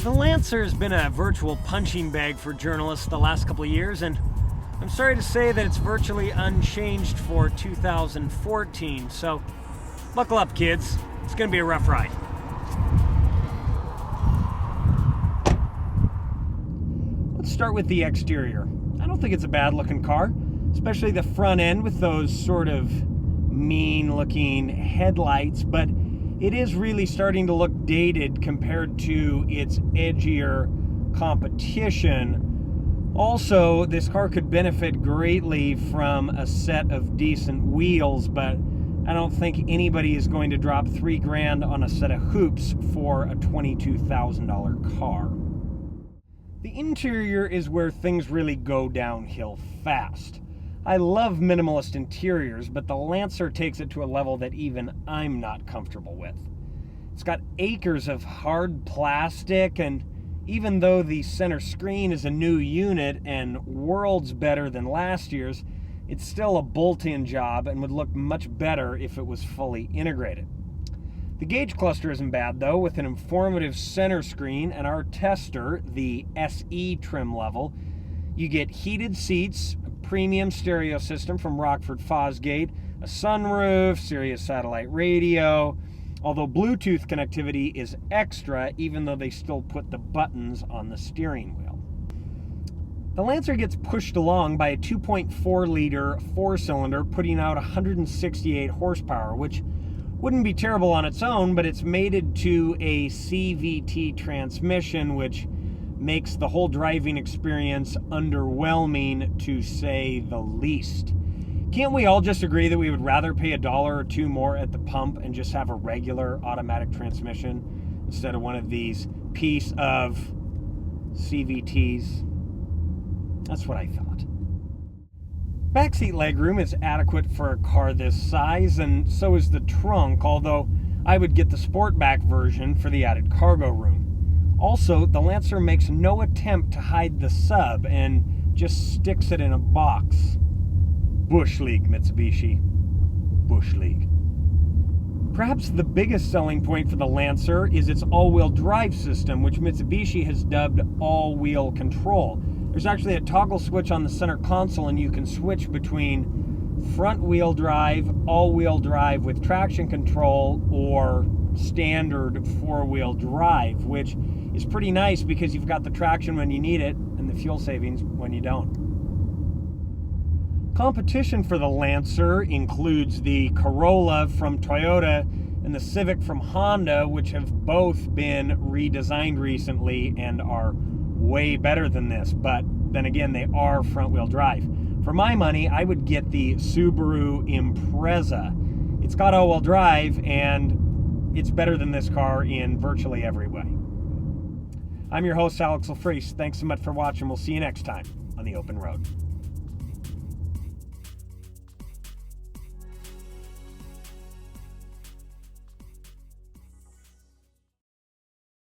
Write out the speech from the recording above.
The Lancer has been a virtual punching bag for journalists the last couple of years, and I'm sorry to say that it's virtually unchanged for 2014, so buckle up, kids. It's going to be a rough ride. Let's start with the exterior. I don't think it's a bad-looking car, especially the front end with those sort of mean-looking headlights, but it is really starting to look dated compared to its edgier competition. Also, this car could benefit greatly from a set of decent wheels, but I don't think anybody is going to drop $3,000 on a set of hoops for a $22,000 car. The interior is where things really go downhill fast. I love minimalist interiors, but the Lancer takes it to a level that even I'm not comfortable with. It's got acres of hard plastic, and even though the center screen is a new unit and worlds better than last year's, it's still a bolt-in job and would look much better if it was fully integrated. The gauge cluster isn't bad though, with an informative center screen and our tester, the SE trim level. You get heated seats, a premium stereo system from Rockford Fosgate, a sunroof, Sirius satellite radio, although Bluetooth connectivity is extra, even though they still put the buttons on the steering wheel. The Lancer gets pushed along by a 2.4-liter four-cylinder putting out 168 horsepower, which wouldn't be terrible on its own, but it's mated to a CVT transmission, which makes the whole driving experience underwhelming, to say the least. Can't we all just agree that we would rather pay $1 or $2 more at the pump and just have a regular automatic transmission instead of one of these piece of CVTs? That's what I thought. Backseat legroom is adequate for a car this size, and so is the trunk, although I would get the Sportback version for the added cargo room. Also, the Lancer makes no attempt to hide the sub and just sticks it in a box. Bush League, Mitsubishi. Bush League. Perhaps the biggest selling point for the Lancer is its all-wheel drive system, which Mitsubishi has dubbed all-wheel control. There's actually a toggle switch on the center console, and you can switch between front-wheel drive, all-wheel drive with traction control, or standard four-wheel drive, which is pretty nice because you've got the traction when you need it and the fuel savings when you don't. Competition for the Lancer includes the Corolla from Toyota and the Civic from Honda, which have both been redesigned recently and are way better than this, but then again, they are front-wheel drive. For my money, I would get the Subaru Impreza. It's got all-wheel drive, and it's better than this car in virtually every way. I'm your host, Alex Lafreece. Thanks so much for watching. We'll see you next time on The Open Road.